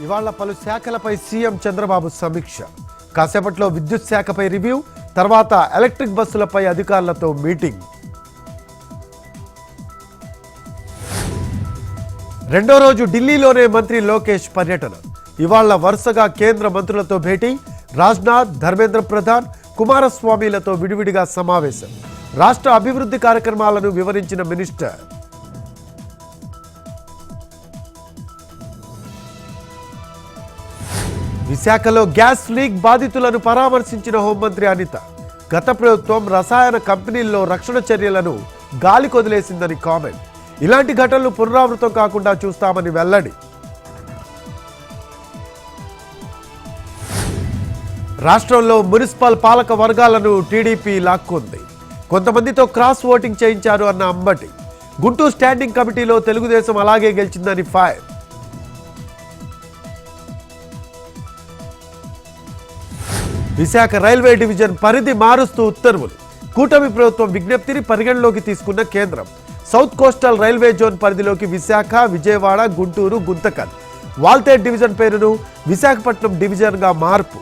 ఇవాళ పలు శాఖలపై సీఎం చంద్రబాబు సమీక్ష. కాసేపట్లో విద్యుత్ శాఖపై రివ్యూ, తర్వాత ఎలక్ట్రిక్ బస్సులపై అధికారులతో మీటింగ్. రెండో రోజు ఢిల్లీలోనే మంత్రి లోకేష్ పర్యటన. ఇవాళ వరుసగా కేంద్ర మంత్రులతో భేటీ. రాజ్నాథ్, ధర్మేంద్ర ప్రధాన్, కుమారస్వామిలతో విడివిడిగా సమావేశం. రాష్ట్ర అభివృద్ధి కార్యక్రమాలను వివరించిన మినిస్టర్. విశాఖలో గ్యాస్ లీక్ బాధితులను పరామర్శించిన హోంమంత్రి అనిత. గత ప్రభుత్వం రసాయన కంపెనీల్లో రక్షణ చర్యలను గాలికొదిలేసిందని కామెంట్. ఇలాంటి ఘటనలు పునరావృతం కాకుండా చూస్తామని వెల్లడి. రాష్ట్రంలో మున్సిపల్ పాలక వర్గాలను టీడీపీ లాక్కుంది. కొంతమందితో క్రాస్ ఓటింగ్ చేయించారు అన్న అంబటి. గుంటూరు స్టాండింగ్ కమిటీలో తెలుగుదేశం అలాగే గెలిచిందని ఫైర్. విశాఖ రైల్వే డివిజన్ పరిధి మారుస్తూ ఉత్తర్వులు. కూటమి ప్రభుత్వం విజ్ఞప్తిని పరిగణలోకి తీసుకున్న కేంద్రం. సౌత్ కోస్టల్ రైల్వే జోన్ పరిధిలోకి విశాఖ, విజయవాడ, గుంటూరు, గుంతకల్, వాల్తేర్ డివిజన్ పేరును విశాఖపట్నం డివిజన్గా మార్పు.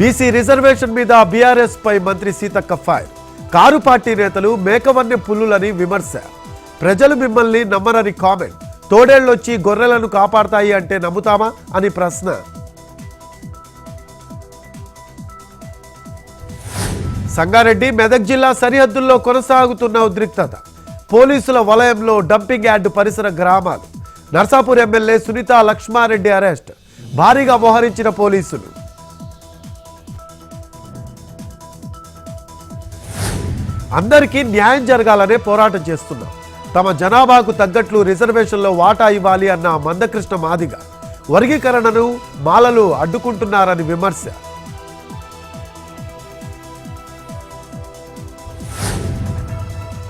బీసీ రిజర్వేషన్ మీద బీఆర్ఎస్ పై మంత్రి సీతక్క ఫైర్. కారు పార్టీ నేతలు మేకవన్య పుల్లులని విమర్శ. ప్రజలు మిమ్మల్ని నమ్మరని కామెంట్. తోడేళ్లొచ్చి గొర్రెలను కాపాడతాయి అంటే నమ్ముతామా అని ప్రశ్న. సంగారెడ్డి, మెదక్ జిల్లా సరిహద్దుల్లో కొనసాగుతున్న ఉద్రిక్తత. పోలీసుల వలయంలో డంపింగ్ యార్డు పరిసర గ్రామాలు. Narsapur MLA Sunitha Laxma Reddy arrest. భారీగా మోహరించిన పోలీసులు. అందరికీ న్యాయం జరగాలనే పోరాటం చేస్తున్నాం. తమ జనాభాకు తగ్గట్లు రిజర్వేషన్లో వాటా ఇవ్వాలి అన్న మందకృష్ణ మాదిగ. వర్గీకరణను మాలలు అడ్డుకుంటున్నారని విమర్శ.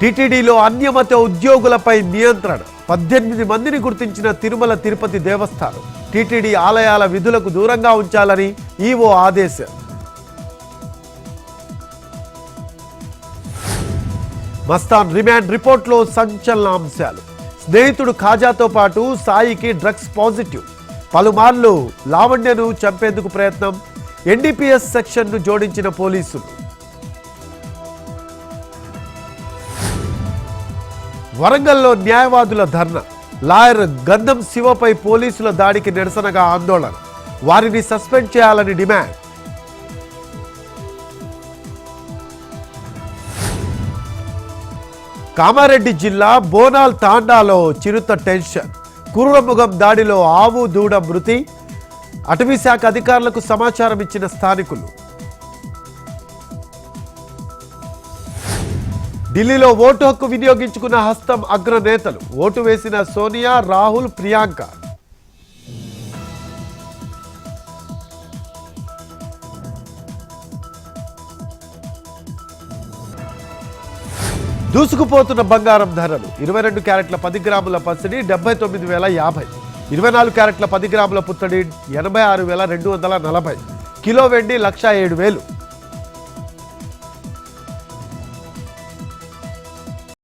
టీటీడీలో అన్యమత ఉద్యోగులపై నియంత్రణ. 18 మందిని గుర్తించిన తిరుమల తిరుపతి దేవస్థానం. టీటీడీ ఆలయాల విధులకు దూరంగా ఉంచాలని ఈవో ఆదేశం. మస్తాన్ రిమాండ్ రిపోర్ట్లో సంచలన అంశాలు. స్నేహితుడు ఖాజాతో పాటు సాయికి డ్రగ్స్ పాజిటివ్. పలుమార్లు లావణ్యను చంపేందుకు ప్రయత్నం. ఎన్డీపీఎస్ సెక్షన్ను జోడించిన పోలీసులు. వరంగల్లో న్యాయవాదుల ధర్నా. లాయర్ గంధం శివపై పోలీసుల దాడికి నిరసనగా ఆందోళన. వారిని సస్పెండ్ చేయాలని డిమాండ్. కామారెడ్డి జిల్లా బోనాల్ తాండాలో చిరుత టెన్షన్. కుర్రముగం దాడిలో ఆవు, దూడ మృతి. అటవీశాఖ అధికారులకు సమాచారం ఇచ్చిన స్థానికులు. ఢిల్లీలో ఓటు హక్కు వినియోగించుకున్న హస్తం అగ్రనేతలు. ఓటు వేసిన సోనియా, రాహుల్, ప్రియాంక. దూసుకుపోతున్న బంగారం ధరలు. 22 క్యారెట్ల 10 గ్రాముల పసిడి 79,050. 24 క్యారెట్ల 10 గ్రాముల పుత్తడి 86,240. కిలో వెండి 1,07,000.